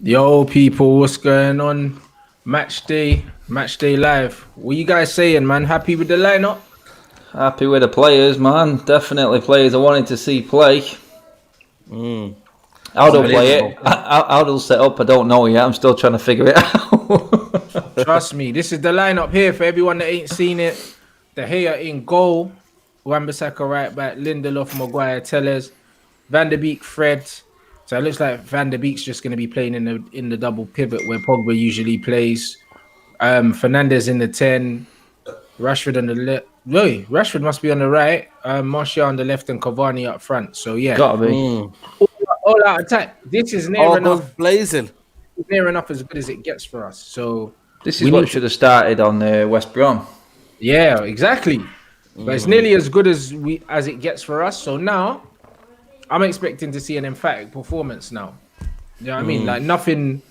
Yo, people, what's going on? Match day live. What you guys saying, man? Happy with the lineup? Happy with the players, man. Definitely players I wanted to see play. How they'll play it, how they'll set up, I don't know yet. I'm still trying to figure it out. Trust me, this is the lineup here for everyone that ain't seen it. De Gea in goal, Wan-Bissaka right back, Lindelof, Maguire, Telles, Van der Beek, Fred. So it looks like Van der Beek's just going to be playing in the double pivot where Pogba usually plays. Fernandes in the 10, Rashford on the left. Really, Rashford must be on the right. Martial on the left and Cavani up front. So yeah, Gotta be. all out attack. This is near All enough. guns blazing. Near enough as good as it gets for us. So This is what should have started on West Brom. yeah, exactly. But it's nearly as good as it gets for us. So now I'm expecting to see an emphatic performance now. You know what I mean? Like nothing.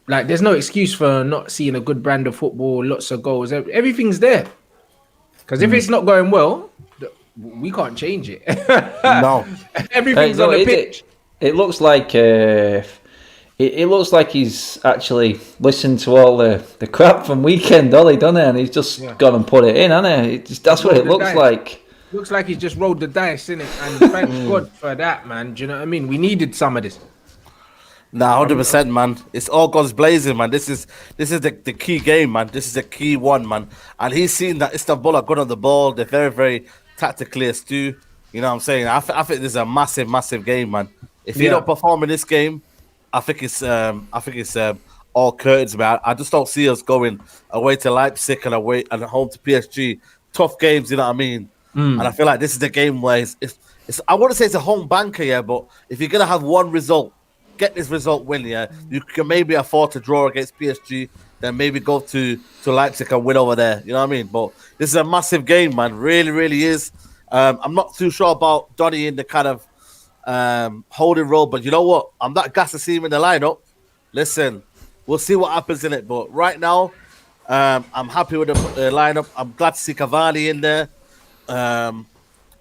Like there's no excuse for not seeing a good brand of football, lots of goals. Everything's there. Because if it's not going well, we can't change it. No. Everything's on the pitch. It looks like it looks like he's actually listened to all the crap from weekend, Ollie, doesn't it? And he's just gone and put it in, hasn't he? That's what it looks like. Looks like he's just rolled the dice, innit? And thank God for that, man. Do you know what I mean? We needed some of this. Nah, 100%, man. It's all guns blazing, man. This is the key game, man. This is the key one, man. And he's seen that Istanbul are good on the ball. They're very, very tactically astute. You know what I'm saying? I think this is a massive, massive game, man. If you don't perform in this game, I think it's all curtains, man. I just don't see us going away to Leipzig and away and home to PSG. Tough games, you know what I mean? And I feel like this is the game where it's I wouldn't say it's a home banker, yeah, but if you're gonna have one result, get this result win, yeah, you can maybe afford to draw against PSG, then maybe go to Leipzig and win over there. You know what I mean? But this is a massive game, man. Really, really is. I'm not too sure about Donny in the kind of holding role, but you know what? I'm not gassed to see him in the lineup. Listen, we'll see what happens in it. But right now, I'm happy with the lineup. I'm glad to see Cavani in there.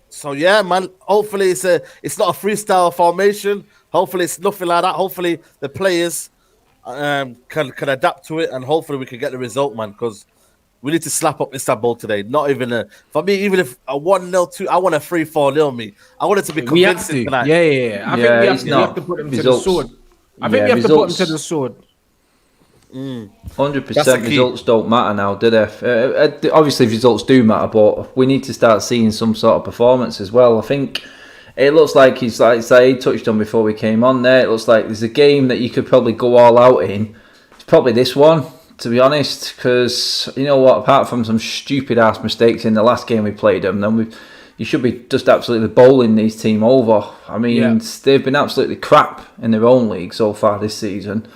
So yeah, man. Hopefully it's not a freestyle formation. Hopefully it's nothing like that. Hopefully the players can adapt to it, and hopefully we can get the result, man. Because we need to slap up Istanbul today. Not even for me. Even if a 1-0, 2, I want a 3-4-0. Me, I want it to be convincing tonight. Yeah. I think we have to put them to the sword. I think we have to put them to the sword. 100% results don't matter now, do they? Obviously, results do matter, but we need to start seeing some sort of performance as well. I think it looks like he's, like Saeed touched on before we came on there, it looks like there's a game that you could probably go all out in. It's probably this one, to be honest, because, you know what, apart from some stupid-ass mistakes in the last game we played them, then you should be just absolutely bowling these team over. I mean, they've been absolutely crap in their own league so far this season.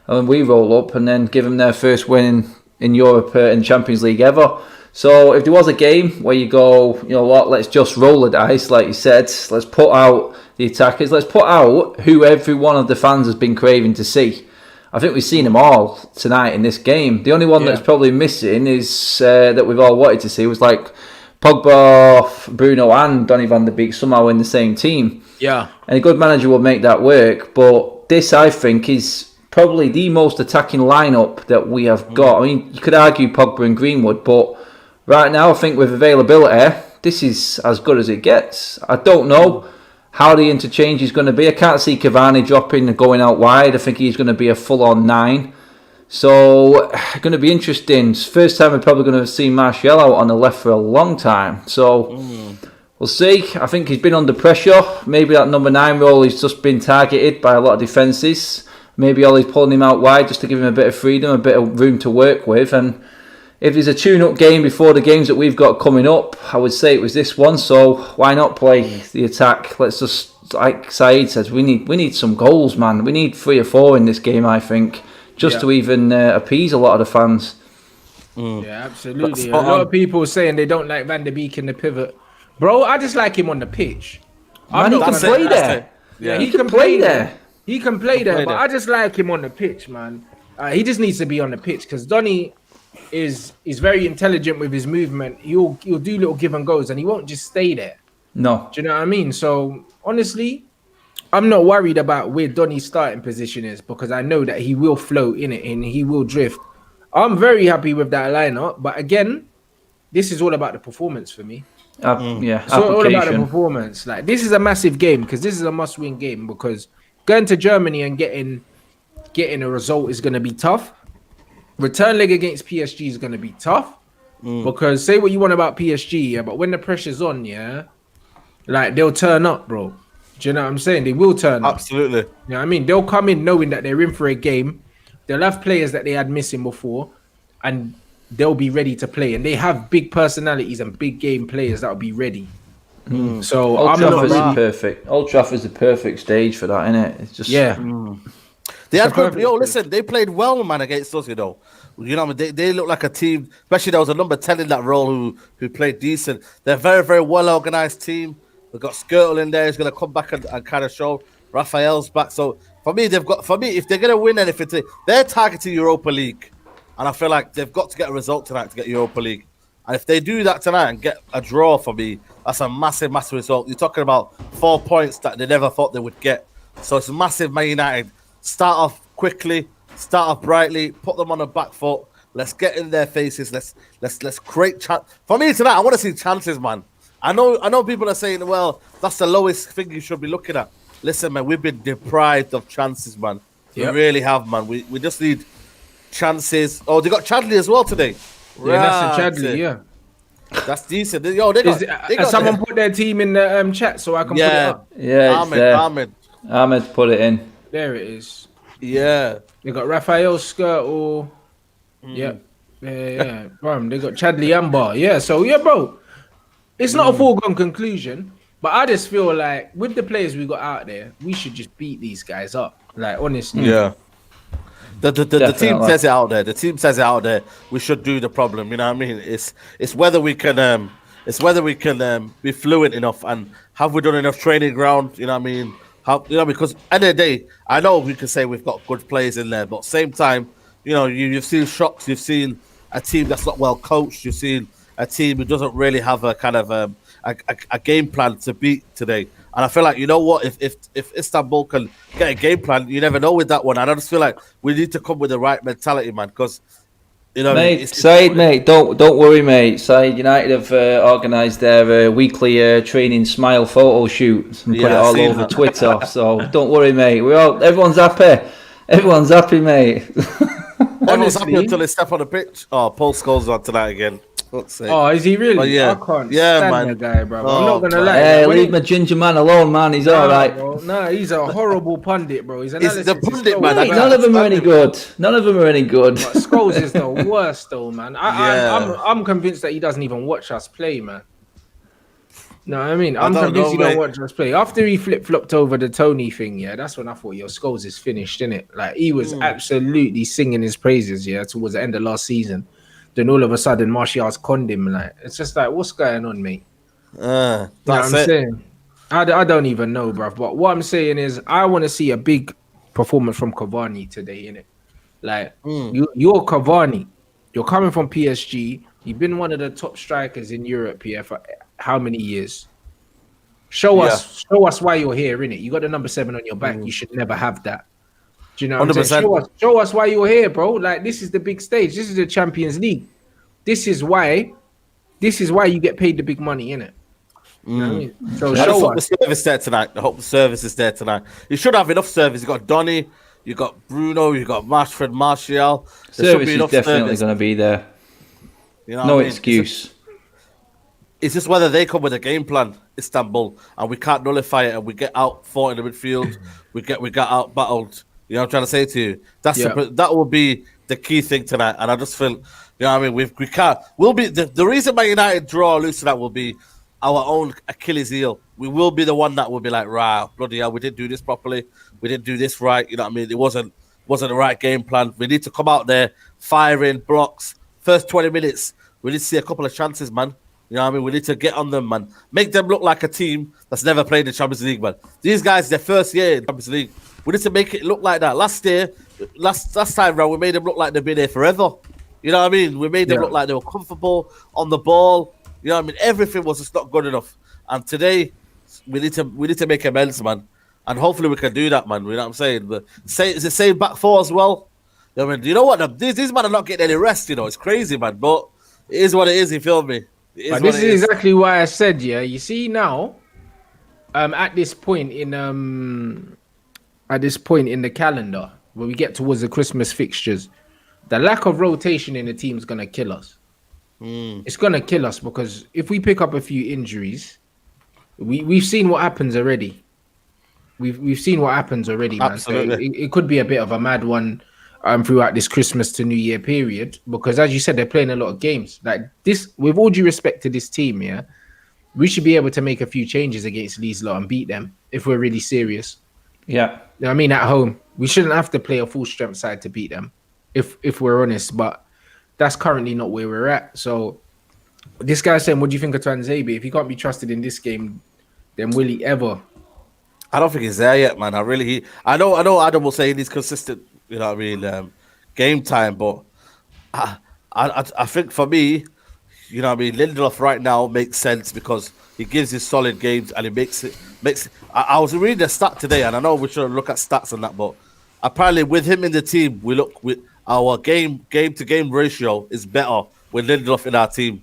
And we roll up and then give them their first win in Europe in Champions League ever. So if there was a game where you go, you know what, let's just roll the dice, like you said, let's put out the attackers, let's put out who every one of the fans has been craving to see. I think we've seen them all tonight in this game. The only one that's probably missing is that we've all wanted to see was like Pogba, Bruno and Donny van der Beek somehow in the same team. Yeah. And a good manager will make that work, but this I think is probably the most attacking lineup that we have got. I mean, you could argue Pogba and Greenwood, but right now I think with availability, this is as good as it gets. I don't know how the interchange is going to be. I can't see Cavani dropping and going out wide. I think he's going to be a full-on 9. So, going to be interesting. First time we're probably going to see Martial out on the left for a long time. So, we'll see. I think he's been under pressure. Maybe that number 9 role has just been targeted by a lot of defences. Maybe Ollie's pulling him out wide just to give him a bit of freedom, a bit of room to work with. And if there's a tune-up game before the games that we've got coming up, I would say it was this one. So why not play the attack? Let's just, like Saeed says, we need some goals, man. We need 3 or 4 in this game, I think, just to even appease a lot of the fans. Yeah, absolutely. A lot of people saying they don't like Van der Beek in the pivot. Bro, I just like him on the pitch. Man, he can play there. Yeah, he can play there. He can play there, but I just like him on the pitch, man. He just needs to be on the pitch because Donny is very intelligent with his movement. He'll do little give and goes, and he won't just stay there. No. Do you know what I mean? So honestly, I'm not worried about where Donny's starting position is because I know that he will float in it and he will drift. I'm very happy with that lineup, but again, this is all about the performance for me. Yeah, It's all about the application. performance. Like this is a massive game because this is a must-win game because going to Germany and getting a result is going to be tough. Return leg against PSG is going to be tough because say what you want about PSG, yeah, but when the pressure's on, yeah, like they'll turn up, bro. Do you know what I'm saying? They will turn up. Absolutely. You know what I mean? They'll come in knowing that they're in for a game. They'll have players that they had missing before, and they'll be ready to play. And they have big personalities and big game players that'll be ready. So Old I'm not Trafford's really. perfect. Old Trafford's the perfect stage for that, isn't it? It's just Yeah. They had a good. perfect Yo, team. listen, they played well, man, against us. You know, what I mean, they look like a team. Especially there was a number 10 in that role who played decent. They're a very, very well organized team. They've got Skirtle in there. He's going to come back and kind of show. Raphael's back. So for me, if they're going to win anything, they're targeting Europa League, and I feel like they've got to get a result tonight to get Europa League. And if they do that tonight and get a draw for me, that's a massive, massive result. You're talking about 4 points that they never thought they would get. So it's massive. Man United start off quickly, start off brightly, put them on the back foot. Let's get in their faces. Let's create chance. For me tonight, I want to see chances, man. I know people are saying, well, that's the lowest thing you should be looking at. Listen, man, we've been deprived of chances, man. Yep. We really have, man. We just need chances. Oh, they got Chadley as well today. Yeah, that's a Right. Chadley, yeah. That's decent. Yo, they got, they got Someone put their team in the chat so I can put it up. yeah, it's there. Ahmed put it in. There it is. Yeah. They got Raphael Skirtle. Yeah. Bro, they got Chadley Ambar. Yeah, so yeah, bro. It's not a foregone conclusion, but I just feel like with the players we got out there, we should just beat these guys up. Like honestly. Yeah. The team Definitely. says it out there. The team says it out there. We should do the problem. You know what I mean? It's whether we can be fluent enough and have we done enough training ground. You know what I mean? Because at the end of the day, I know we can say we've got good players in there, but same time, you've seen shocks. You've seen a team that's not well coached. You've seen a team who doesn't really have a kind of a game plan to beat today. And I feel like, you know what, if Istanbul can get a game plan, you never know with that one. And I just feel like we need to come with the right mentality, man. Because, mate, Said, mate, don't worry, mate. Said United have organised their weekly training smile photo shoot and put it I've all seen over that. Twitter. So don't worry, mate. Everyone's happy. Everyone's happy, mate. Everyone's happy Honestly. until they step on the pitch. Oh, Paul Scholes on tonight again. Fuck's sake. Oh, is he really? Oh, yeah. I can't Yeah, stand man. the guy, bro. I'm Oh, not gonna man. lie. Hey, When leave my ginger man alone, man. He's all right. Bro. No, he's a horrible pundit, bro. His He's analysis the is pundit, so man. bad. Mate, none of them are any good. None of them are any good. But Scholes is the worst, though, man. Yeah. I'm convinced that he doesn't even watch us play, man. No, I mean, I'm don't convinced know, he don't mate. watch us play. After he flip-flopped over the Tony thing, yeah, that's when I thought, yo, Scholes is finished, innit? Like, he was absolutely singing his praises, yeah, towards the end of last season. Then all of a sudden, Martial's conned him. Like, it's just like, what's going on, mate? You know what That's I'm it. saying? I don't even know, bruv. But what I'm saying is, I want to see a big performance from Cavani today, innit? Like, you're Cavani. You're coming from PSG. You've been one of the top strikers in Europe here for how many years? Show us why you're here, innit? You got the number 7 on your back. You should never have that. Do you know what I'm saying? 100%. Show us why you're here, bro. Like, this is the big stage. This is the Champions League. This is why you get paid the big money, innit? You know what I mean? So I just show hope us. the service there tonight. I hope the service is there tonight. You should have enough service. You got Donny, you got Bruno, you got Marshford, Martial. There should Service be is enough definitely service. going to be there. You know what No I mean? excuse. It's just whether they come with a game plan, Istanbul, and we can't nullify it, and we get out fought in the midfield. we get out battled. You know what I'm trying to say to you? That will be the key thing tonight. And I just feel, you know what I mean? We can't. We'll be the reason Man United draw or lose tonight will be our own Achilles heel. We will be the one that will be like, right, bloody hell, we didn't do this properly. We didn't do this right. You know what I mean? It wasn't the right game plan. We need to come out there, firing blocks. First 20 minutes, we need to see a couple of chances, man. You know what I mean? We need to get on them, man. Make them look like a team that's never played the Champions League, man. These guys, their first year in the Champions League. We need to make it look like that. Last time round, we made them look like they've been there forever. You know what I mean? We made them look like they were comfortable on the ball. You know what I mean? Everything was just not good enough. And today, we need to make amends, man. and hopefully we can do that, man. You know what I'm saying? But is the same back four as well? I mean, you know what? These men are not getting any rest. You know, it's crazy, man. But it is what it is. You feel me? It is But what this it is is. exactly why I said, yeah. You see now, at this point in the calendar, when we get towards the Christmas fixtures, the lack of rotation in the team is gonna kill us. It's gonna kill us because if we pick up a few injuries, we've seen what happens already. We've seen what happens already, man. So Absolutely. it could be a bit of a mad one throughout this Christmas to New Year period because, as you said, they're playing a lot of games. Like this, with all due respect to this team, yeah, we should be able to make a few changes against these lot and beat them if we're really serious. Yeah. You know what I mean, at home, we shouldn't have to play a full strength side to beat them, if we're honest. But that's currently not where we're at. So this guy's saying, what do you think of Twanzebe? If he can't be trusted in this game, then will he ever? I don't think he's there yet, man. I know Adam will say he's consistent, you know what I mean, game time, but I think for me, you know what I mean, Lindelof right now makes sense because he gives his solid games and he makes. I was reading a stat today, and I know we should look at stats on that, but apparently with him in the team, we look with our game to game ratio is better with Lindelof in our team.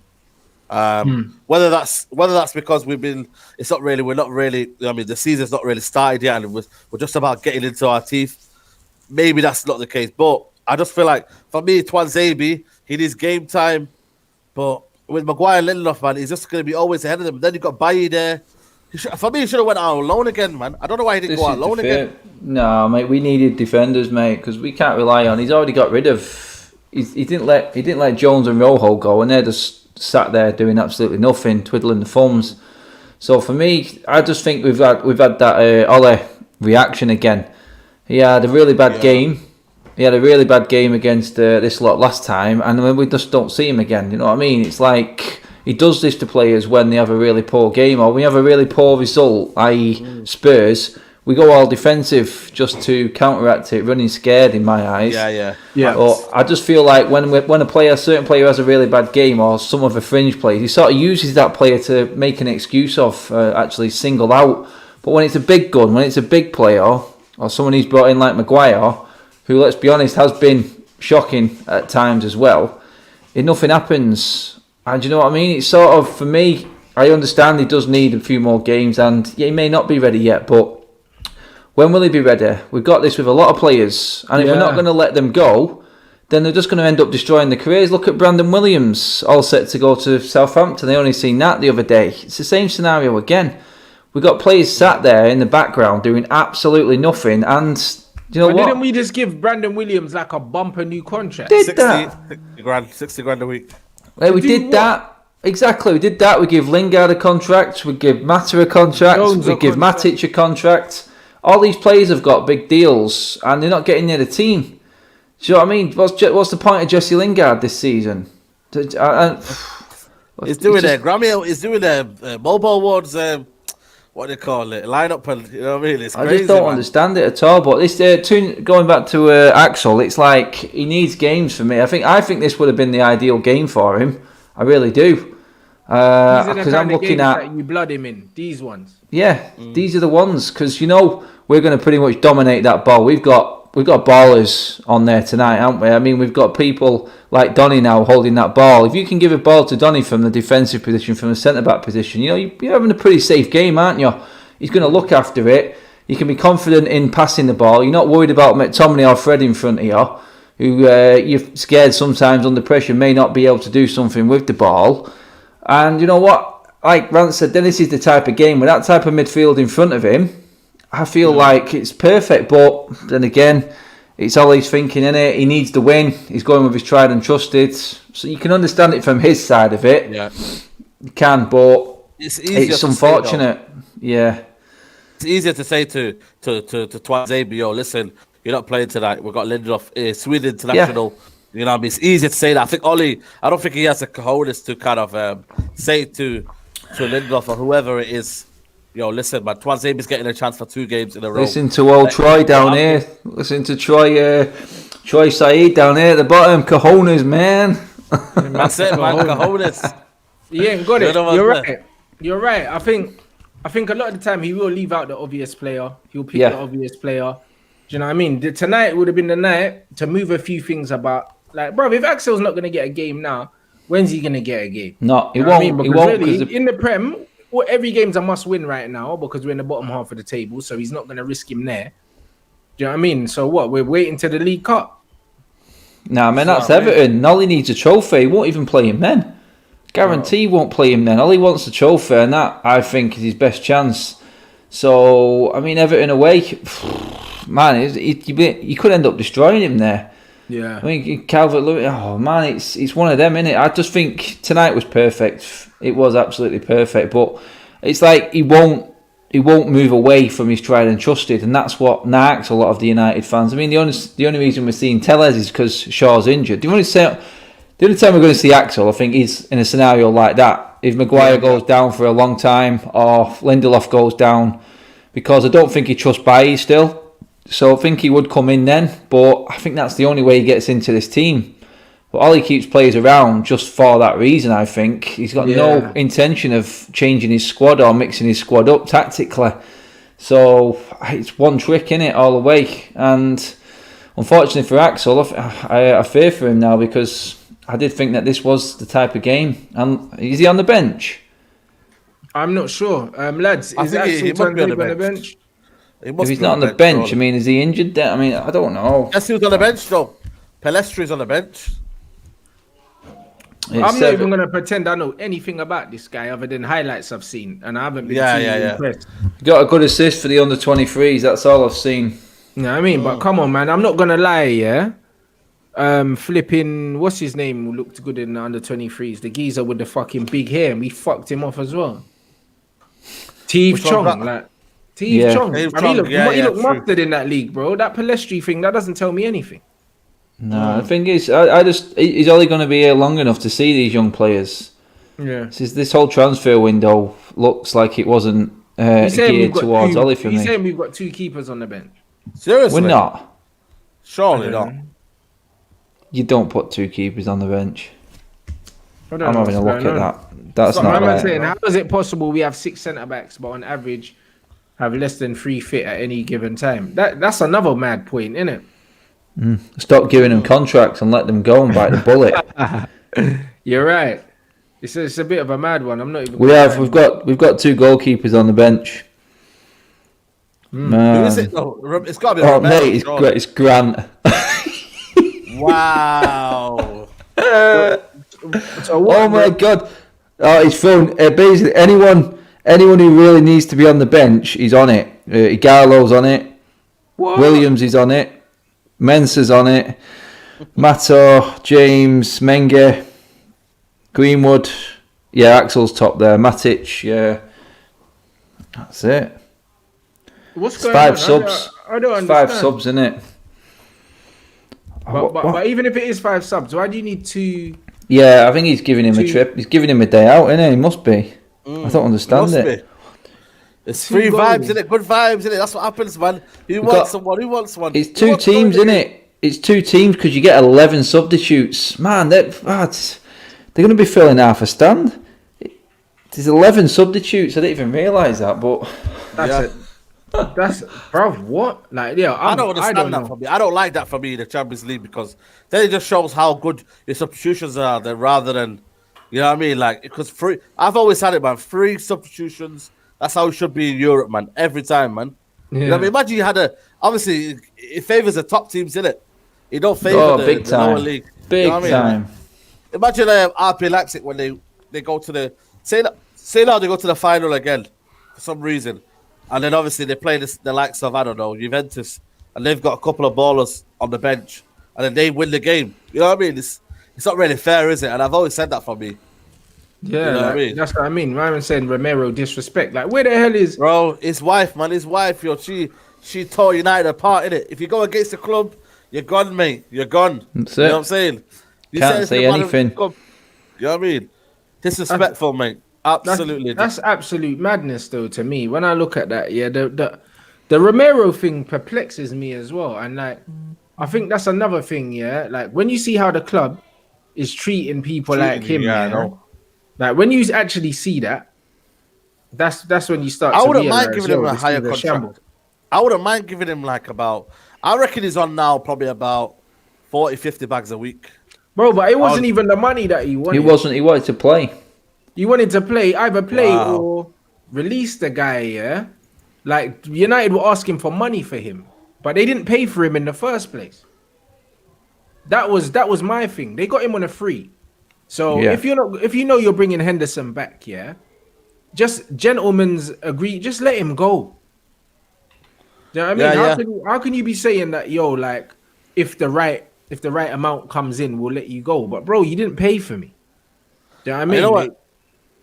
Whether that's because we're not really. I mean, the season's not really started yet, and we're just about getting into our teeth. Maybe that's not the case, but I just feel like for me, Twanzebe, he needs game time. But with Maguire and Lindelof, man, he's just going to be always ahead of them. Then you got Bailly there. For me, he should have went out alone again, man. I don't know why he didn't go out alone again. No, mate, we needed defenders, mate, because we can't rely on. He's already got rid of. He didn't let Jones and Rojo go, and they're just sat there doing absolutely nothing, twiddling the thumbs. So for me, I just think we've had that Ole reaction again. He had a really bad game. He had a really bad game against this lot last time, and then we just don't see him again. You know what I mean? It's like he does this to players when they have a really poor game or we have a really poor result, i.e. Spurs. We go all defensive just to counteract it, running scared in my eyes. Yeah. But I just feel like when a certain player has a really bad game, or some of the fringe players, he sort of uses that player to make an excuse of actually single out. But when it's a big gun, when it's a big player, or someone he's brought in like Maguire, who, let's be honest, has been shocking at times as well, if nothing happens, and you know what I mean? It's sort of, for me, I understand he does need a few more games, and yeah, he may not be ready yet, but when will he be ready? We've got this with a lot of players, and if we're not going to let them go, then they're just going to end up destroying their careers. Look at Brandon Williams, all set to go to Southampton. They only seen that the other day. It's the same scenario again. We've got players sat there in the background doing absolutely nothing, and you know what? Didn't we just give Brandon Williams like a bumper new contract? 60 grand a week. We did that. Exactly, we did that. We give Lingard a contract. We give Mata a contract. We give Matic a contract. All these players have got big deals, and they're not getting near the team. Do you know what I mean? What's the point of Jesse Lingard this season? He's doing their Grammy. He's doing their mobile awards. What do they call it? Lineup, and you know what I mean? It's crazy, I just don't understand it at all. But this going back to Axel, it's like he needs games for me. I think this would have been the ideal game for him. I really do. Because I'm looking at you blood him in these ones. Yeah, these are the ones because we're going to pretty much dominate that ball. We've got ballers on there tonight, haven't we? I mean, we've got people like Donny now holding that ball. If you can give a ball to Donny from the defensive position, from the centre back position, you're having a pretty safe game, aren't you? He's going to look after it. You can be confident in passing the ball. You're not worried about McTominay or Fred in front of you, who you're scared sometimes under pressure may not be able to do something with the ball. And you know what? Like Rants said, then this is the type of game with that type of midfield in front of him. I feel like it's perfect, but then again, it's all he's thinking, innit? He needs the win. He's going with his tried and trusted. So you can understand it from his side of it. Yeah, you can, but it's unfortunate. It's easier to say to Twanzebe, yo, listen, you're not playing tonight. We've got Lindelof, Sweden international. Yeah. You know what I mean? It's easier to say that. I think Ollie, I don't think he has the cojones to kind of say to Lindelof or whoever it is, yo, listen, man, Twanzebe's getting a chance for 2 games in a row. Listen to old Troy down here. Listen to Troy Saeed down here at the bottom. Cojones, man. That's it, man. Cojones. He ain't got it. You're right. I think I think a lot of the time he will leave out the obvious player. He'll pick the Yeah. obvious player. Do you know what I mean? Tonight would have been the night to move a few things about. Like, bro, if Axel's not going to get a game now, when's he going to get a game? No, he You know what I mean? won't. He Because won't because really, in the Prem, every game's a must win right now because we're in the bottom half of the table. So he's not going to risk him there. Do you know what I mean? So what? We're waiting to the League Cup. nah, man, that's So, Everton. All he needs a trophy. He won't even play him then. Guarantee he won't play him then. All he wants a trophy, and that I think is his best chance. So I mean, Everton away, man, you could end up destroying him there. Yeah. I mean, Calvert-Lewin. Oh man, it's one of them, innit? I just think tonight was perfect. It was absolutely perfect, but it's like he won't move away from his tried and trusted, and that's what nags a lot of the United fans. I mean, the only reason we're seeing Tellez is because Shaw's injured. The only time we're going to see Axel, I think, is in a scenario like that. If Maguire goes down for a long time, or Lindelof goes down, because I don't think he trusts Bailly still. So I think he would come in then, but I think that's the only way he gets into this team. But all he keeps players around just for that reason, I think. He's got no intention of changing his squad or mixing his squad up tactically. So it's one trick, innit, all the way. And unfortunately for Axel, I fear for him now because I did think that this was the type of game. And is he on the bench? I'm not sure. Lads, I is think he Axel must be on the on the bench. bench? If he's not on the bench, I mean, is he injured then? I mean, I don't know. Yes, he was on the bench though. Pelestri's on the bench. I'm not even going to pretend I know anything about this guy other than highlights I've seen, and I haven't been too impressed. Got a good assist for the under-23s, that's all I've seen. You know what I mean? But come on, man, I'm not going to lie, yeah? Flipping, what's his name, who looked good in the under-23s? The geezer with the fucking big hair, and we fucked him off as well. Steve Chong, like... Steve Chong. He looked mustard in that league, bro. That Palestri thing, that doesn't tell me anything. No, the thing is, he's only going to be here long enough to see these young players. Yeah. This whole transfer window looks like it wasn't geared towards Ollie for me. He's saying we've got two keepers on the bench. Seriously? We're not. Surely not. You don't put two keepers on the bench. I'm having a look at that. That's So not I'm right. saying, how is it possible we have 6 centre-backs, but on average have less than 3 fit at any given time? That's another mad point, isn't it? Stop giving them contracts and let them go and bite the bullet. You're right. It's a bit of a mad one. I'm not even. We've got 2 goalkeepers on the bench. Who is it though? It's got to be. Oh mate, it's Grant. Wow. Oh my god. Oh, he's thrown basically anyone who really needs to be on the bench, he's on it. Igalo's on it. What? Williams is on it. Mensah's on it. Mato, James, Menge, Greenwood. Yeah, Axel's top there. Matic, yeah. That's it. What's It's going 5 on? subs. I don't understand. 5 subs, innit? But even if it is 5 subs, why do you need 2? Yeah, I think he's giving him a trip. He's giving him a day out, innit? He must be. I don't understand it. It's 3 vibes, innit? Good vibes, innit? That's what happens, man. Who wants someone? Who wants one? It's 2 teams, innit? It's 2 teams because you get 11 substitutes. Man, they're going to be filling half a stand. There's 11 substitutes. I didn't even realise that, but That's it. That's, bro, what? Like, yeah, I don't understand that for me. I don't like that for me in the Champions League because then it just shows how good your substitutions are there rather than, you know what I mean? Like, because I've always had it, man. 3 substitutions. That's how it should be in Europe, man. Every time, man. Yeah. You know what I mean? Imagine you had obviously, it favours the top teams, innit? It don't favour the lower league. Big you know what time. I mean? Imagine RP Leipzig when they go to the, say now they go to the final again for some reason. And then obviously they play the likes of, I don't know, Juventus, and they've got a couple of ballers on the bench, and then they win the game. You know what I mean? It's not really fair, is it? And I've always said that for me. Yeah, you know what I mean? That's what I mean. Ryan saying Romero disrespect. Like, where the hell is... Bro, his wife, man. His wife, she tore United apart, innit? If you go against the club, you're gone, mate. You're gone. That's you it. know what I'm saying? You Can't say anything. You know what I mean? Disrespectful, mate. Absolutely. That's absolute madness, though, to me. When I look at that, yeah, the Romero thing perplexes me as well. And, like, I think that's another thing, yeah? Like, when you see how the club is treating people like him, I yeah, know. like, when you actually see that, that's when you start I to wouldn't mind realize, giving him yo, a this higher thing's a shambles. contract. I wouldn't mind giving him like about. I reckon he's on now probably about 40, 50 bags a week. Bro, but it I wasn't was- even the money that he He wanted. wasn't. He wanted to play. He wanted to play, either play Wow. or release the guy, yeah? Like, United were asking for money for him, but they didn't pay for him in the first place. That was my thing. They got him on a free. So Yeah. if you know you're bringing Henderson back, yeah, just gentlemen's agree, just let him go. Do you know what I mean? Yeah, How can you be saying that, yo, like, if the right amount comes in, we'll let you go. But bro, you didn't pay for me. Do you know what I mean? You know what?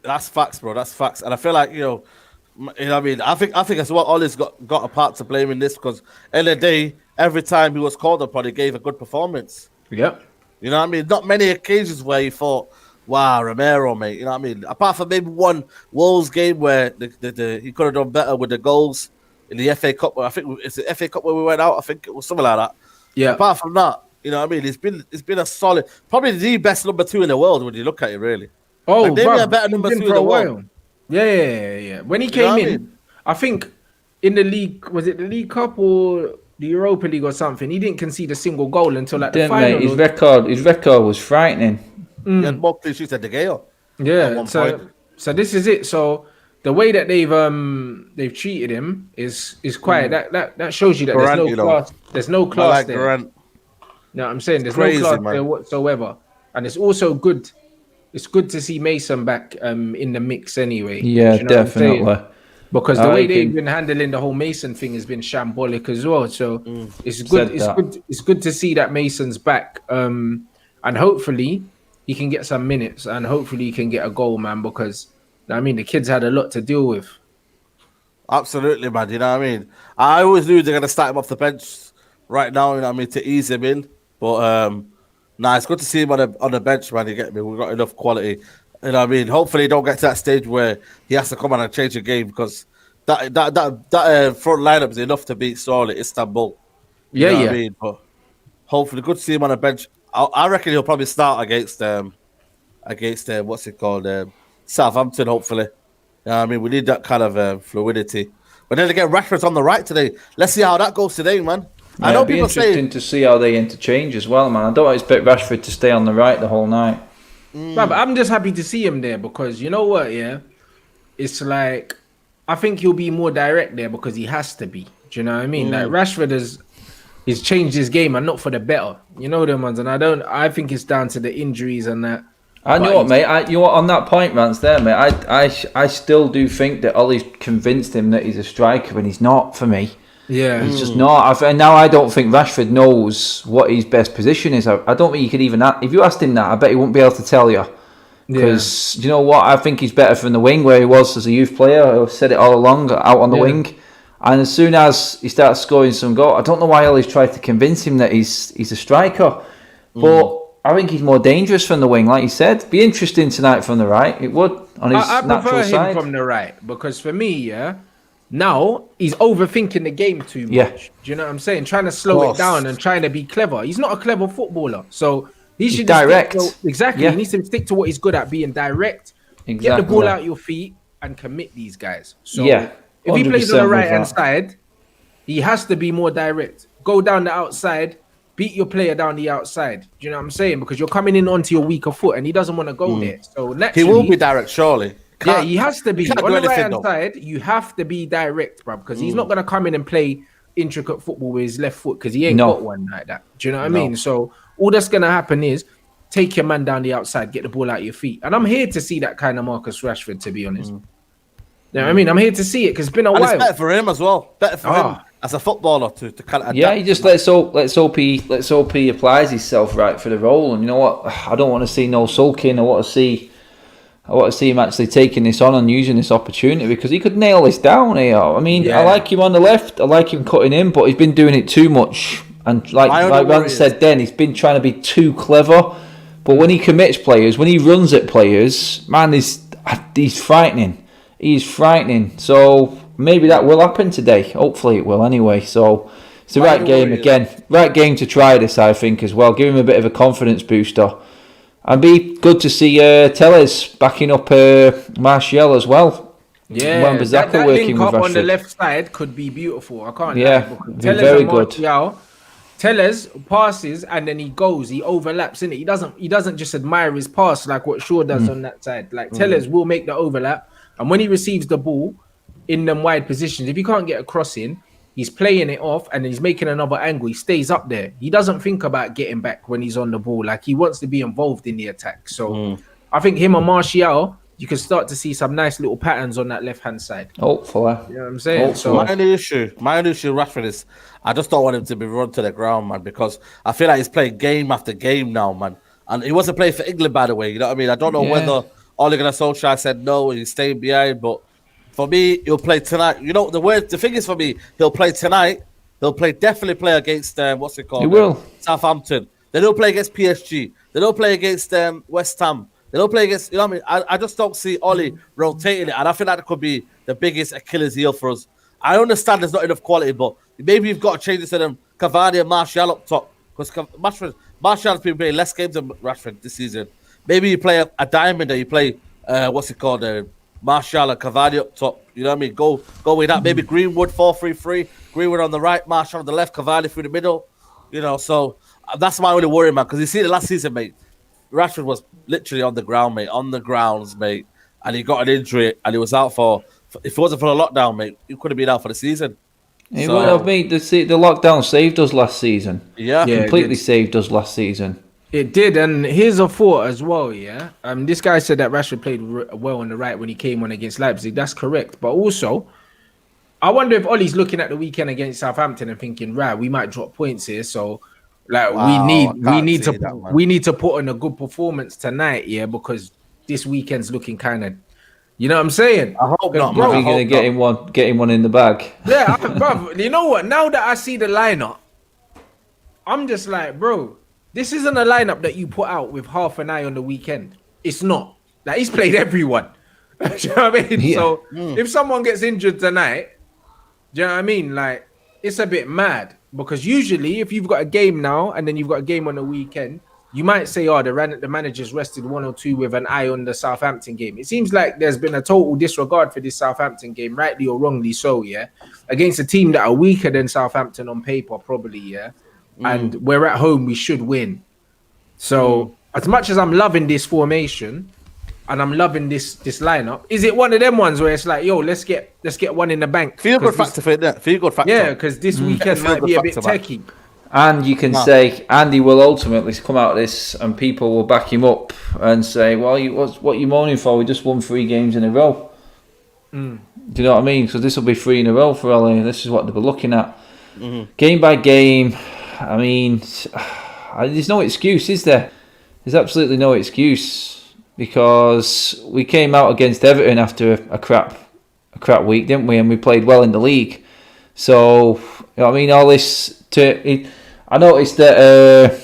That's facts, bro. That's facts. And I feel like, what I mean? I think as well, Ollie's got a part to blame in this because end of the day, every time he was called upon, he gave a good performance. Yep. You know what I mean? Not many occasions where you thought, wow, Romero, mate. You know what I mean? Apart from maybe one Wolves game where he could have done better with the goals in the FA Cup. I think it's the FA Cup where we went out. I think it was something like that. Yeah. Apart from that, you know what I mean? It's been a solid, probably the best number 2 in the world when you look at it, really. Oh, Like, maybe bruv, a better number he's 2 been in for the a world. while. Yeah. When he know came what I in, mean? I think in the league, was it the League Cup or the Europa League or something? He didn't concede a single goal until like the Didn't, final. mate. His record was frightening. He had more clean sheets than De Gea. At Yeah, one so point. this is it. So the way that they've treated him is quite that shows you that Durant, there's no you know. class. There's no I class like there. Durant. No, I'm saying there's crazy, no class man. there whatsoever, and it's also good. It's good to see Mason back in the mix anyway. Yeah, Do you know what I'm saying? definitely. Because I the way like they've him. been handling the whole Mason thing has been shambolic as well. So it's good. Said It's that. good. It's good to see that Mason's back. And hopefully he can get some minutes, and hopefully he can get a goal, man. Because I mean, the kids had a lot to deal with. Absolutely, man. You know what I mean? I always knew they're going to start him off the bench right now, you know what I mean, to ease him in. But, it's good to see him on the bench, man. You get me? We've got enough quality. You know what I mean? Hopefully, he don't get to that stage where he has to come on and change the game because that front lineup is enough to beat Sorely, Istanbul. You know what I mean? But hopefully, good to see him on the bench. I reckon he'll probably start against what's it called? Southampton, hopefully. You know what I mean? We need that kind of fluidity. But then again, Rashford's on the right today. Let's see how that goes today, man. I know It'd be people interesting say to see how they interchange as well, man. I don't expect Rashford to stay on the right the whole night. But I'm just happy to see him there because you know what? Yeah, it's like I think he'll be more direct there because he has to be. Do you know what I mean? Like Rashford he's changed his game and not for the better. You know them ones, and I think it's down to the injuries and that. I know what, mate. On that point, Rants, there, mate. I still do think that Ollie's convinced him that he's a striker, and he's not for me. Yeah, He's just not. And now I don't think Rashford knows what his best position is. I don't think he could even. If you asked him that, I bet he wouldn't be able to tell you. Because you know what, I think he's better from the wing where he was as a youth player. I've said it all along, out on the wing. And as soon as he starts scoring some goals, I don't know why Ollie's tried to convince him that he's a striker. But I think he's more dangerous from the wing, like you said. Be interesting tonight from the right. It would on his I natural prefer him side. from the right because for me, now he's overthinking the game too much. Yeah. Do you know what I'm saying? Trying to slow it down and trying to be clever. He's not a clever footballer, so he should just direct. Exactly. Yeah. He needs to stick to what he's good at, being direct. Get the Exactly. ball out your feet and commit these guys. So Yeah, if he plays on 100% the with right hand that. side, he has to be more direct. Go down the outside, beat your player down the outside. Do you know what I'm saying? Because you're coming in onto your weaker foot, and he doesn't want to go there. So he naturally, will be direct, surely. yeah, he has to be can't on do the anything, right hand though. side. You have to be direct, bro, because he's not gonna come in and play intricate football with his left foot because he ain't No. got one like that. Do you know what I mean? So all that's gonna happen is take your man down the outside, get the ball out your feet, and I'm here to see that kind of Marcus Rashford. To be honest, you know what I mean? I'm here to see it because it's been a And it's while. better for him as well. Better for him as a footballer to kind of adapt. Yeah, he just let's hope he applies himself right for the role. And you know what? I don't want to see no sulking. I want to see him actually taking this on and using this opportunity because he could nail this down here. I mean, I like him on the left. I like him cutting in, but he's been doing it too much. And like Rance said, then he's been trying to be too clever. But when he commits players, when he runs at players, man, he's frightening. He's frightening. So maybe that will happen today. Hopefully it will anyway. So it's the right game again. Right game to try this, I think, as well. Give him a bit of a confidence booster. And be good to see Tellez backing up Martial as well. Yeah, that, Wan-Bissaka that working link with up on the Rashford. left side could be beautiful. I can't lie. Yeah, Because be Tellers very and good. Martial, Tellers passes and then he goes, he overlaps in it. He doesn't just admire his pass like what Shaw does on that side. Like Tellers will make the overlap, and when he receives the ball in them wide positions, if he can't get a cross in, he's playing it off and he's making another angle. He stays up there. He doesn't think about getting back when he's on the ball. Like he wants to be involved in the attack. So I think him and Martial, you can start to see some nice little patterns on that left hand side. Hopefully. You know what I'm saying? Hopefully. So My only issue, Rashford, is I just don't want him to be run to the ground, man, because I feel like he's playing game after game now, man. And he wasn't playing for England, by the way. You know what I mean? I don't know whether Ole Gunnar Solskjaer said no, he's staying behind, but for me, he'll play tonight. You know, the thing is for me, he'll play tonight. He'll definitely play against what's it called? He will. Southampton. They don't play against PSG. They don't play against West Ham. They don't play against, you know what I mean? I just don't see Ollie rotating it. And I think that could be the biggest Achilles heel for us. I understand there's not enough quality, but maybe you've got to change this to them Cavani and Martial up top. Because Martial has been playing less games than Rashford this season. Maybe you play a diamond or you play, Martial and Cavani up top. You know what I mean? Go with that. Maybe Greenwood 4-3-3. Greenwood on the right, Martial on the left, Cavani through the middle. You know, so that's my only worry, man. Because you see the last season, mate, Rashford was literally on the ground, mate. On the grounds, mate. And he got an injury and he was out for, if it wasn't for the lockdown, mate, he could have been out for the season. It would have made the lockdown saved us last season. Yeah. Completely saved us last season. it did. And here's a thought as well, yeah. This guy said that Rashford played well on the right when he came on against Leipzig. That's correct. But also, I wonder if Ollie's looking at the weekend against Southampton and thinking, right, we might drop points here. So like we need to put on a good performance tonight, yeah, because this weekend's looking kind of, you know what I'm saying? I hope not, Bro, man. you're gonna get him one in the bag. Yeah, bro. You know what? Now that I see the lineup, I'm just like, bro, this isn't a lineup that you put out with half an eye on the weekend. It's not. Like he's played everyone. Do you know what I mean? Yeah. So if someone gets injured tonight, do you know what I mean? Like it's a bit mad because usually if you've got a game now and then you've got a game on the weekend, you might say, oh, the manager's rested 1 or 2 with an eye on the Southampton game. It seems like there's been a total disregard for this Southampton game, rightly or wrongly so, yeah, against a team that are weaker than Southampton on paper, probably, yeah. And we're at home, we should win. So as much as I'm loving this formation and I'm loving this lineup, is it one of them ones where it's like, yo, let's get one in the bank? Feel good factor for that. Feel good factor. Yeah, because this weekend might be a bit techie. And you can say Andy will ultimately come out of this, and people will back him up and say, "Well, what you moaning for? We just won 3 games in a row." Do you know what I mean? So this will be 3 in a row for LA. This is what they'll be looking at, game by game. I mean, there's no excuse, is there? There's absolutely no excuse because we came out against Everton after a crap week, didn't we? And we played well in the league. So you know what I mean, all this. I noticed that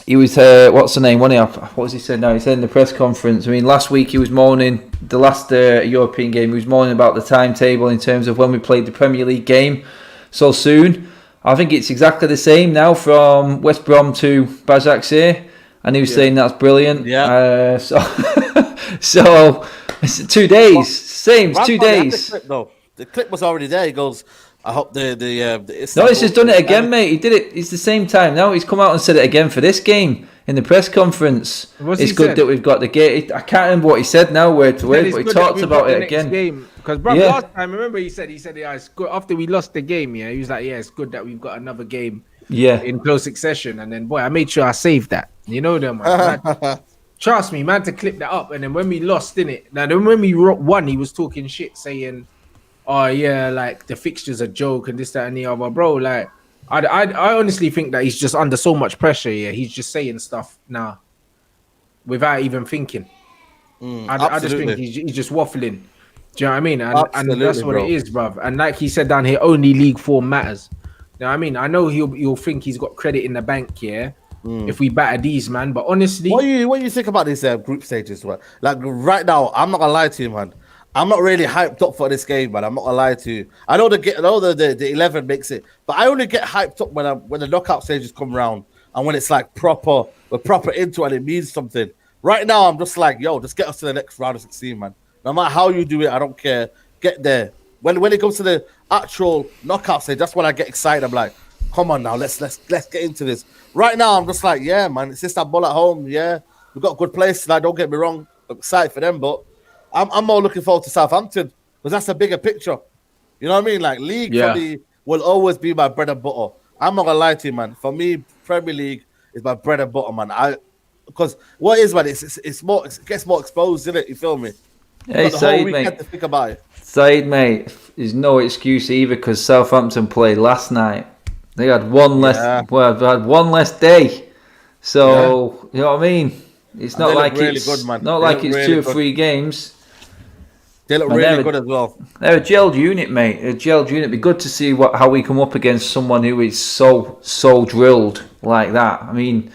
he was what's the name? What was he said now? He said in the press conference. I mean, last week he was moaning the last European game. He was moaning about the timetable in terms of when we played the Premier League game so soon. I think it's exactly the same now from West Brom to Basaksehir, and he was saying that's brilliant. Yeah. So it's 2 days. Same. It's 2 days. The clip was already there. He goes, I hope the No, he's just done it again, mate. He did it. It's the same time now. He's come out and said it again for this game in the press conference. It's good that we've got the game. I can't remember what he said now, word to word, but he talked about it again. Because last time, remember he said, yeah, it's good after we lost the game. Yeah, he was like, yeah, it's good that we've got another game. Yeah, in close succession, and then boy, I made sure I saved that. You know them, man. Trust me, man, to clip that up. And then when we lost, then when we won, he was talking shit, saying, oh yeah, like the fixture's a joke and this, that, and the other, bro. Like, I honestly think that he's just under so much pressure. Yeah, he's just saying stuff now without even thinking. I just think he's just waffling. Do you know what I mean? And that's what it is, bruv. And like he said down here, only League Form matters. You know what I mean? I know he'll think he's got credit in the bank, yeah. If we batter these, man. But honestly, what do you think about these group stages? Like right now, I'm not gonna lie to you, man. I'm not really hyped up for this game, man. I'm not gonna lie to you. I know the 11 makes it, but I only get hyped up when the knockout stages come around and when it's like we're proper into it and it means something. Right now, I'm just like, yo, just get us to the next round of 16, man. No matter how you do it, I don't care. get there. When it comes to the actual knockout stage, that's when I get excited. I'm like, come on now, let's get into this. Right now, I'm just like, yeah, man, it's Istanbul at home. Yeah, we've got good place. Like, don't get me wrong, I'm excited for them, but I'm more looking forward to Southampton because that's a bigger picture. You know what I mean? Like, league for me will always be my bread and butter. I'm not gonna lie to you, man. For me, Premier League is my bread and butter, man. Because what is, man, it's more, it gets more exposed, isn't it? You feel me? Hey, The whole Said, weekend mate. to think about it. Said, mate, is no excuse either because Southampton played last night. They had one less. Yeah. Well, they had one less day. So you know what I mean. It's And not they look like really it's good, man. not They like look it's really 2 or good. 3 games. They look And really good as well. They're a gelled unit, mate. A gelled unit. It'd be good to see how we come up against someone who is so drilled like that. I mean,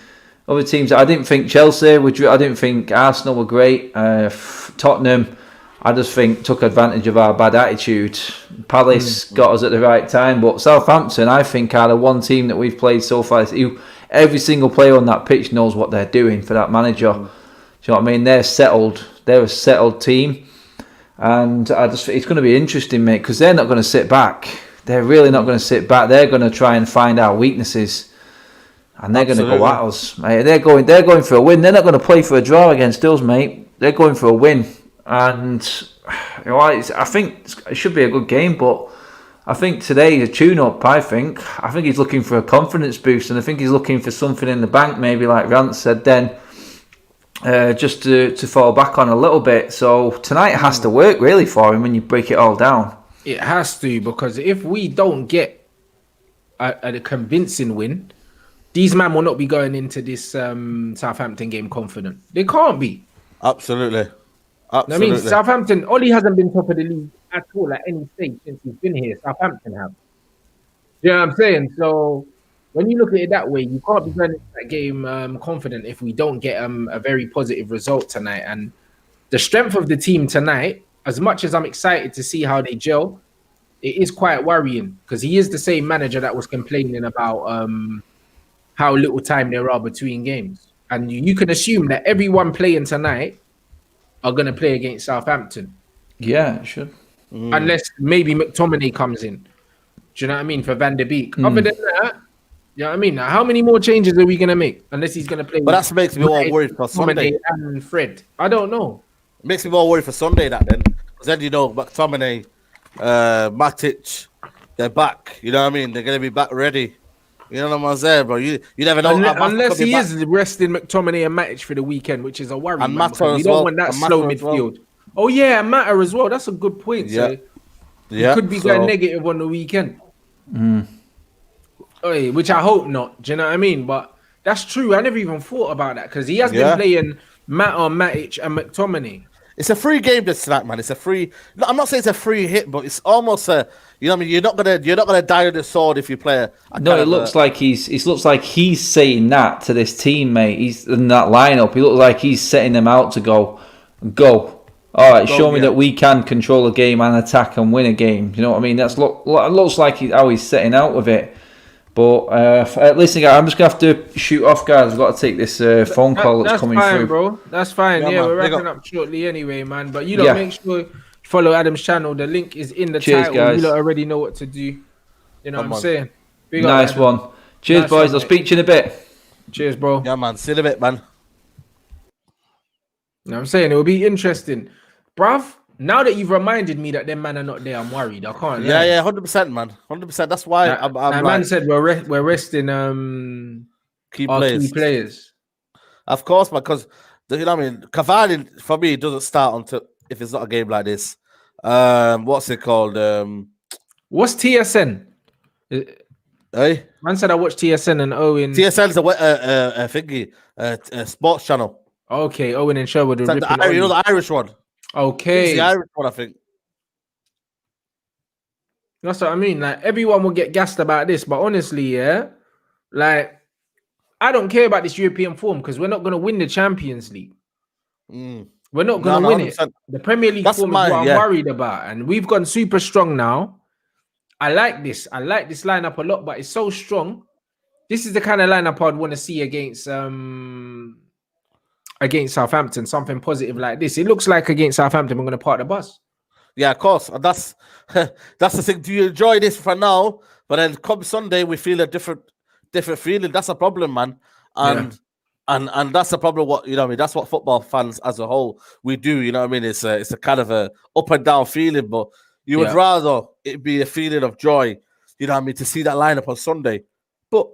other teams. I didn't think Chelsea were. I didn't think Arsenal were great. Tottenham, I just think took advantage of our bad attitude. Palace got us at the right time, but Southampton, I think, are the one team that we've played so far. Every single player on that pitch knows what they're doing for that manager. Do you know what I mean? They're settled. They're a settled team. And it's going to be interesting, mate, because they're not going to sit back. They're really not going to sit back. They're going to try and find our weaknesses, and they're going to go at us, mate. They're going for a win. They're not going to play for a draw against us, mate. They're going for a win, and you know, I think it should be a good game. But I think today is a tune-up. I think he's looking for a confidence boost, and I think he's looking for something in the bank, maybe like Rants said then. Just to fall back on a little bit. So tonight has to work really for him when you break it all down. It has to, because if we don't get a convincing win, these men will not be going into this Southampton game confident. They can't be. Absolutely. I mean, Southampton, Ollie hasn't been top of the league at all at any stage since he's been here. Southampton have. You know what I'm saying? So when you look at it that way, you can't be going into that game confident if we don't get a very positive result tonight. And the strength of the team tonight, as much as I'm excited to see how they gel, it is quite worrying because he is the same manager that was complaining about how little time there are between games. And you can assume that everyone playing tonight are going to play against Southampton. Yeah, it should. Unless maybe McTominay comes in. Do you know what I mean? For Van der Beek. Other than that, you know what I mean? Now, how many more changes are we going to make? Unless he's going to play But that makes me more worried for Sunday. And Fred. I don't know. It makes me more worried for Sunday, that then. Because then, you know, McTominay, Matic, they're back. You know what I mean? They're going to be back ready. You know what I'm saying, bro? You never know. Unless he is resting McTominay and Matic for the weekend, which is a worry. And Man, Matter you don't want that slow midfield. Oh, yeah, and Matter as well. That's a good point. Yeah. So he could be going negative on the weekend. Which I hope not. Do you know what I mean? But that's true. I never even thought about that because he has been playing Matic and McTominay. It's a free game this tonight, man. It's a free. No, I'm not saying it's a free hit, but it's almost a. You know what I mean? You're not gonna die on the sword if you play. No, it looks like it looks like he's saying that to this team, mate. He's in that lineup. He looks like he's setting them out to go. All right, show me that we can control a game and attack and win a game. You know what I mean? That's looks like how he's setting out with it. But listen, guys, I'm just gonna have to shoot off, guys. I've got to take this phone call that's coming fine, through, bro. That's fine. Yeah, we're wrapping up shortly anyway, man. But you lot make sure you follow Adam's channel. The link is in the title. Guys. You lot already know what to do. You know what I'm saying? Big nice one. Cheers, boys. I'll speak to you in a bit. Cheers, bro. Yeah, man. See you in a bit, man. You know what I'm saying? It will be interesting, bruv. Now that you've reminded me that them man are not there, I'm worried. I can't. Yeah, 100%, man. 100%. That's why I'm like, man said we're resting key players. Of course, man, because you know what I mean. Cavani for me doesn't start until if it's not a game like this. What's it called? What's TSN? Hey, man said I watched TSN and Owen. TSN's a thingy, a sports channel. Okay, Owen and Sherwood. You know the Irish one. Okay, it's the Irish one, I think. That's what I mean. Like everyone will get gassed about this, but honestly, like I don't care about this European form because we're not going to win the Champions League. We're not going to win 100%. It. The Premier League form is what I'm worried about, and we've gone super strong now. I like this. I like this lineup a lot, but it's so strong. This is the kind of lineup I'd want to see against Southampton, something positive like this. It looks like against Southampton, we're going to park the bus. Yeah, of course. And that's that's the thing. Do you enjoy this for now? But then come Sunday, we feel a different feeling. That's a problem, man. Yeah, And that's the problem. What you know, what I mean, that's what football fans as a whole we do. You know, what I mean, it's a kind of a up and down feeling. But you would yeah. rather it be a feeling of joy. You know, what I mean, to see that lineup on Sunday. But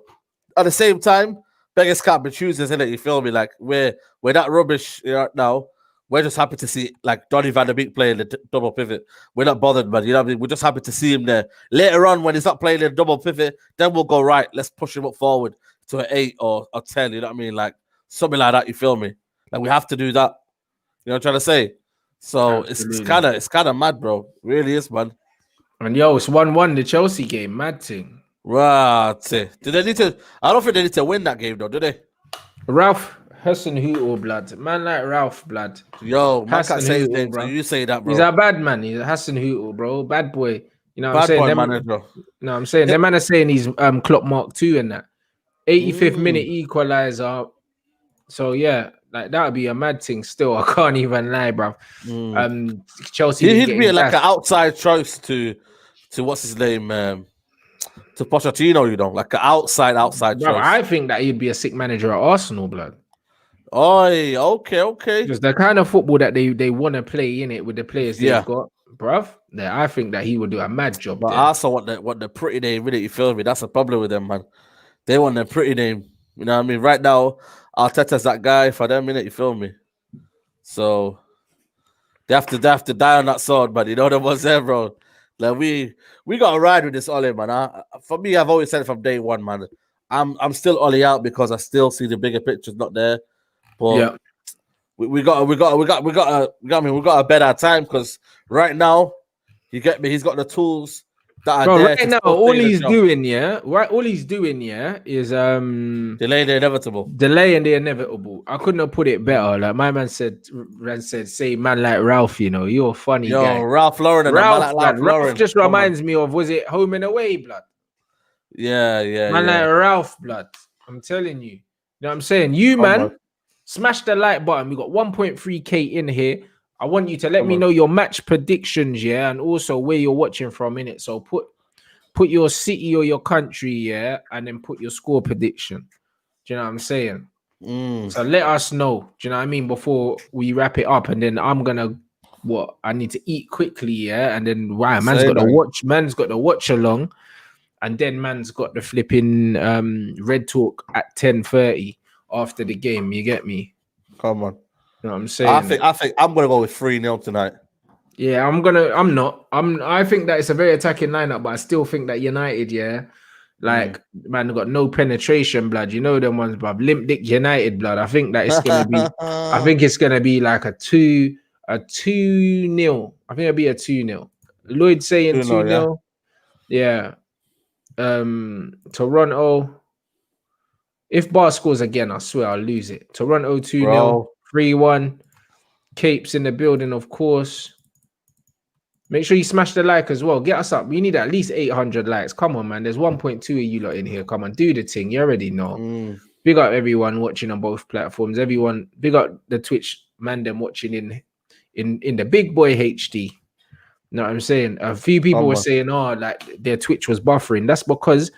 at the same time, beggars can't be choosers, innit? You feel me? Like we're that rubbish now. We're just happy to see like Donny van der Beek playing the double pivot. We're not bothered, man. You know what I mean? We're just happy to see him there. Later on, when he's not playing the double pivot, then we'll go right. Let's push him up forward to an 8 or 10. You know what I mean? Like something like that. You feel me? Like we have to do that. You know what I'm trying to say? So Absolutely. it's kind of mad, bro. It really is, man. And yo, it's 1-1 the Chelsea game. Mad thing. Right. Do they need to? I don't think they need to win that game, though, do they? Ralph Hassan Hootle, blood. Man like Ralph, blood. Yo, man Hassan can't say his Hootle, name, so bro. you say that, bro. He's a bad man. He's a Hassan Hootle, bro. Bad boy. You know what I'm Bad saying? boy Them, manager. no, I'm saying them man are saying he's clock mark 2 and that. 85th minute equalizer. So yeah, like that would be a mad thing. Still, I can't even lie, bro. Chelsea been He'd be getting like an gassed. outside choice to what's his name, to Pochettino, you know, like an outside Bro, choice. I think that he'd be a sick manager at Arsenal, blood. Oi, okay. Because the kind of football that they want to play in it with the players Yeah. they've got, bruv. Yeah, I think that he would do a mad job But there. I also want the pretty name, really. You feel me? That's the problem with them, man. They want the pretty name. You know what I mean? Right now, Arteta's that guy for them, innit? You feel me? So they have to die on that sword, but you know the ones there, bro. Like we gotta ride with this Ollie, man. For me, I've always said from day one, man. I'm still Ollie out because I still see the bigger picture's not there. But Yeah. we got a better time because right now, you get me. He's got the tools that are Bro, there right to now, still all stay the he's job. doing, yeah, right, all he's doing, yeah, is Delay the inevitable. delaying the inevitable. I couldn't have put it better. Like my man said, say man like Ralph, you know, you're a funny Yo, guy. Ralph Lauren and Ralph, Ralph man, Ralph Lauren. just Come on. reminds me of, was it Home and Away, blood? Yeah. Man like Ralph, blood. I'm telling you. You know what I'm saying? You, Come man, on. smash the like button. We got 1.3K in here. I want you to let Come me on. know your match predictions, yeah, and also where you're watching from in it. So put your city or your country, yeah, and then put your score prediction. Do you know what I'm saying? So let us know. Do you know what I mean? Before we wrap it up, and then I'm gonna I need to eat quickly, yeah, and then man's got the watch along, and then man's got the flipping red talk at 10:30 after the game. You get me? Come on. You know what I'm saying? I think I'm gonna go with 3-0 tonight. Yeah, I think that it's a very attacking lineup, but I still think that United, yeah, like man, got no penetration, blood. You know them ones, bruv. Limp Dick United, blood. I think that it's gonna be. I think it's gonna be like a 2-0. I think it'll be a 2-0. Lloyd saying 2-0. Yeah. Toronto. If Bar scores again, I swear I'll lose it. Toronto 2-0, 3-1. Capes in the building, of course. Make sure you smash the like as well. Get us up. We need at least 800 likes. Come on, man. There's 1.2 of you lot in here. Come on, do the thing. You already know. Big up everyone watching on both platforms. Everyone, big up the Twitch man them watching in the big boy HD. You know what I'm saying? A few people were saying, oh, like their Twitch was buffering. That's because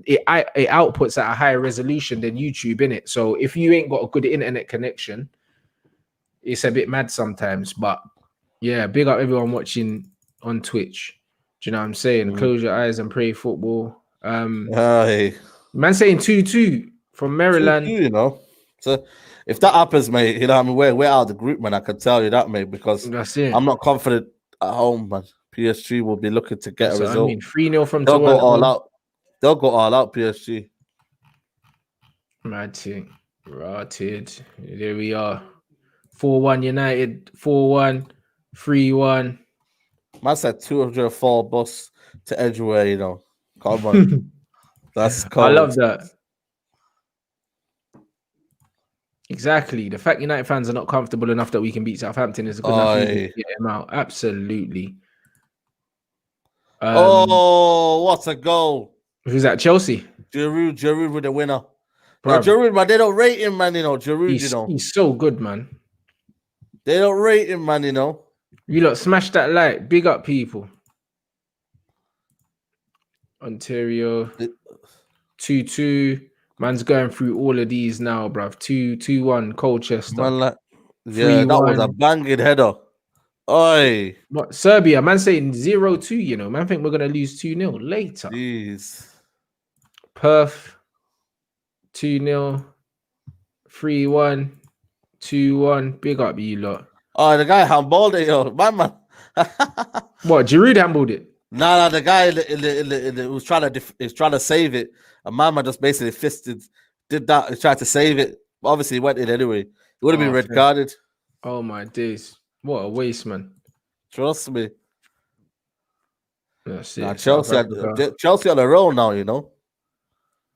it outputs at a higher resolution than YouTube, innit? So if you ain't got a good internet connection, it's a bit mad sometimes. But yeah, big up everyone watching on Twitch. Do you know what I'm saying? Close your eyes and pray football. Man saying 2-2 from Maryland. 2-2, you know. So if that happens, mate, you know what I mean, we're out of the group, man. I can tell you that, mate, because That's it. I'm not confident at home, man. PSG will be looking to get a result. I mean, 3-0 from They'll Toronto. go all out. They'll go all out, PSG. Mad thing. Rotted. There we are. 4-1 United. 4-1. 3-1. Man said 204 bus to Edgeware, you know. Come on. That's cold. I love that. Exactly. The fact United fans are not comfortable enough that we can beat Southampton is a good enough reason to get them out. Absolutely. What a goal. Who's that? Chelsea? Giroud with the winner. Giroud, man, they don't rate him, man, you know. Giroud, you know. He's so good, man. They don't rate him, man, you know. You lot smash that like. Big up, people. Ontario. 2-2. Man's going through all of these now, bruv. 2-1 Colchester. Man, like, yeah, that was a 3-1. banging header. Oi, What Serbia? Man saying 0-2, you know. Man think we're gonna lose 2-0 later. jeez. Perth 2-0. 3-1. 2-1. Big up you lot. Oh, the guy handballed it, yo. Man. What? Giroud handled it. Nah, the guy was trying to save it. And man just basically did that and tried to save it. But obviously, he went in anyway. It would have been red fair. carded. Oh my days. What a waste, man. Trust me. That's it. Nah, South Africa. Chelsea on a roll now, you know.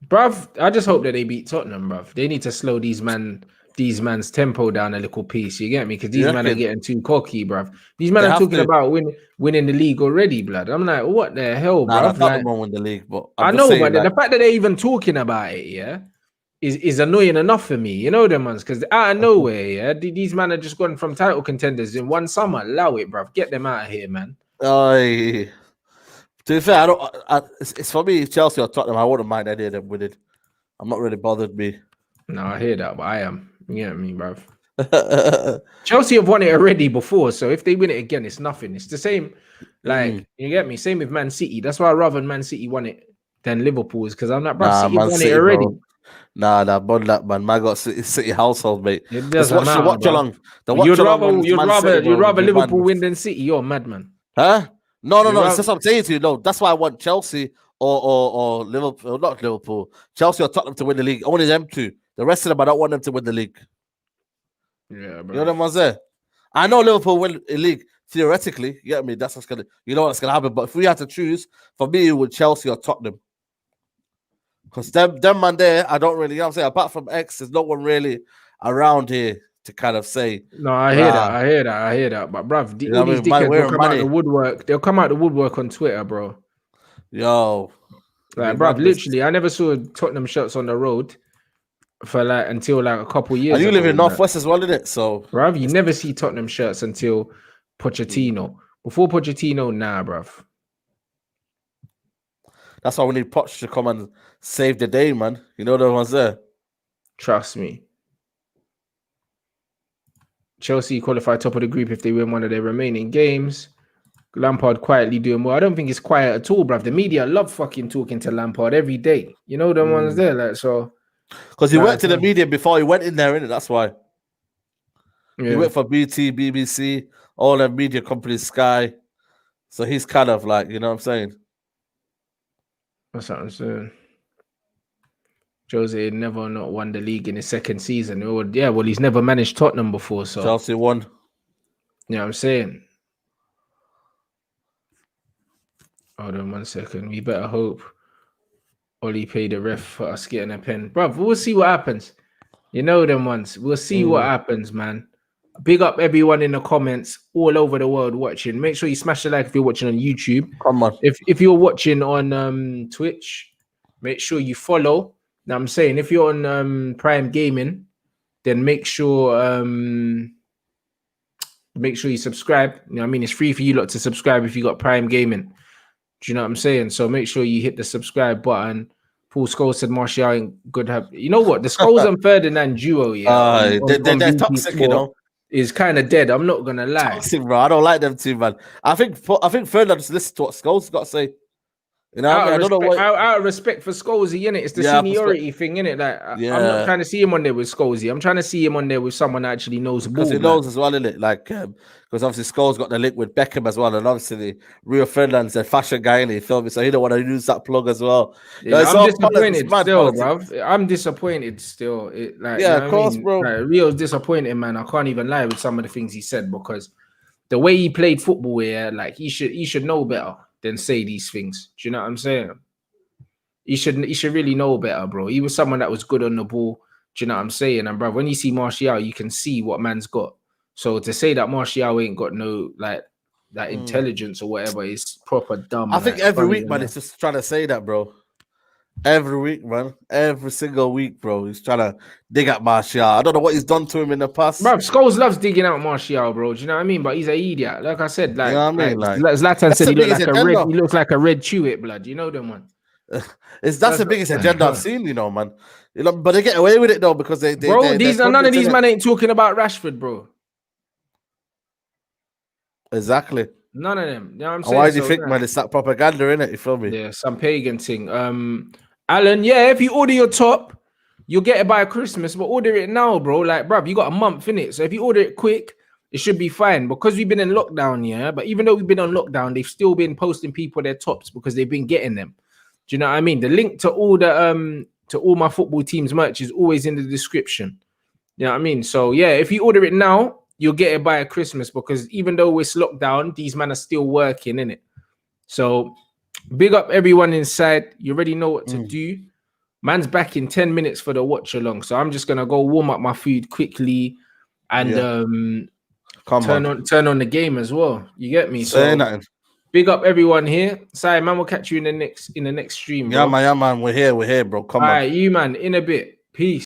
Bruv, I just hope that they beat Tottenham, bruv. They need to slow these man's tempo down a little piece. You get me? Because these men are getting too cocky, bruv. These men are talking about winning the league already, blood. I'm like, what the hell, Nah, bruv? Tottenham won't win the league, but I know, but the fact that they're even talking about it, yeah, is annoying enough for me. You know them ones, because out of nowhere, yeah, these men are just gone from title contenders in one summer. Allow it, bruv. Get them out of here, man. To be fair, it's for me, Chelsea or Tottenham. I wouldn't mind any of them winning. I'm not really bothered me. No, I hear that, but I am. You get me, bruv. Chelsea have won it already before, so if they win it again, it's nothing. It's the same. Like, you get me? Same with Man City. That's why I'd rather Man City won it than Liverpool's, because I'm like, bruv, City won it already. Bro. Nah, bun that, man. Man got City household, mate. It doesn't matter, watch along. You'd rather Liverpool win than City. You're a madman. Huh? No. It's just what I'm saying to you. No, that's why I want Chelsea or Liverpool, not Liverpool, Chelsea or Tottenham to win the league. Only them two. The rest of them, I don't want them to win the league. Yeah, bro. You know them ones there. I know Liverpool win the league theoretically. You get me? That's what's gonna. You know what's gonna happen. But if we had to choose, for me, it would Chelsea or Tottenham. Because them man there, I don't really. You know what I'm saying, apart from X, there's no one really around here to kind of say. No, I hear that. But bruv, all these dickheads will come out the woodwork. They'll come out the woodwork on Twitter, bro. Yo, like, bruv, literally, I never saw Tottenham shirts on the road for like until like a couple years. And you live in Northwest as well, isn't it? So, bruv, you never see Tottenham shirts until Pochettino. Before Pochettino, nah, bruv. That's why we need Poch to come and save the day, man. You know the ones there. Trust me. Chelsea qualify top of the group if they win one of their remaining games. Lampard quietly doing well. I don't think it's quiet at all, bruv. The media love fucking talking to Lampard every day. You know the ones there, like, so. Because he worked in the media before he went in there, innit? That's why. Yeah. He worked for BT, BBC, all the media companies, Sky. So he's kind of like, you know what I'm saying? That's what I'm saying. Jose never not won the league in his second season. Well, he's never managed Tottenham before, so. Chelsea won. You know what I'm saying? Hold on 1 second. We better hope Ollie paid the ref for us getting a pen. Bruv, we'll see what happens. You know them ones. We'll see what happens, man. Big up everyone in the comments all over the world watching. Make sure you smash the like if you're watching on YouTube. Come on. If you're watching on Twitch, make sure you follow. Now I'm saying if you're on Prime Gaming, then make sure you subscribe. You know what I mean? It's free for you lot to subscribe if you got Prime Gaming. Do you know what I'm saying? So make sure you hit the subscribe button. Paul Scholes said Martial ain't good. You know what? The Scholes and Ferdinand duo, yeah. They're toxic, you know. Is kind of dead. I'm not gonna lie. Toxic, bro. I don't like them too, man. I think Ferdinand just listen to what Scholes got to say. You know, I don't know what. Out of respect for Scholesy, innit? It's the seniority thing, innit? Like, I'm not trying to see him on there with Scholesy. I'm trying to see him on there with someone that actually knows the ball. Because he knows as well, innit? Like, because obviously Scholes got the link with Beckham as well, and obviously Rio Ferdinand's a fashion guy, innit? You feel me? So he don't want to use that plug as well. Yeah, I'm disappointed still, bruv. I'm disappointed still. Of course, bro. Like, Rio's disappointed, man. I can't even lie with some of the things he said because the way he played football, like he should know better than say these things. Do you know what I'm saying? He should really know better, bro. He was someone that was good on the ball. Do you know what I'm saying? And bro, when you see Martial, you can see what man's got. So to say that Martial ain't got no that intelligence or whatever is proper dumb. I think every week, man, it's just trying to say that, bro. Every week, man. Every single week, bro. He's trying to dig at Martial. I don't know what he's done to him in the past. Bro, Scholes loves digging out Martial, bro. Do you know what I mean? But he's an idiot. Like I said, You know what I mean? Like, Zlatan that's said, the he looked biggest like a red. agenda. He looks like a red chewit blood. You know them one. That's the biggest agenda I've seen, you know, man. You know, but they get away with it though because they Bro, none of these men men ain't talking about Rashford, bro. Exactly. None of them. You know what I'm saying? Why do you think, man? It's that propaganda, innit? You feel me? Yeah, some pagan thing. Alan, yeah, if you order your top, you'll get it by Christmas, but order it now, bro. Like, bruv, you got a month in it. So if you order it quick, it should be fine. Because we've been in lockdown, yeah. But even though we've been on lockdown, they've still been posting people their tops because they've been getting them. Do you know what I mean? The link to all my football teams merch is always in the description. You know what I mean? So yeah, if you order it now, you'll get it by Christmas because even though it's lockdown, these men are still working in it. So big up everyone inside. You already know what to do. Man's back in 10 minutes for the watch along. So I'm just gonna go warm up my food quickly and turn on the game as well. You get me? Say nothing. Big up everyone here. Sorry, man, we'll catch you in the next stream, bro. Yeah, man, we're here, bro. Come on. All right, you man, in a bit. Peace.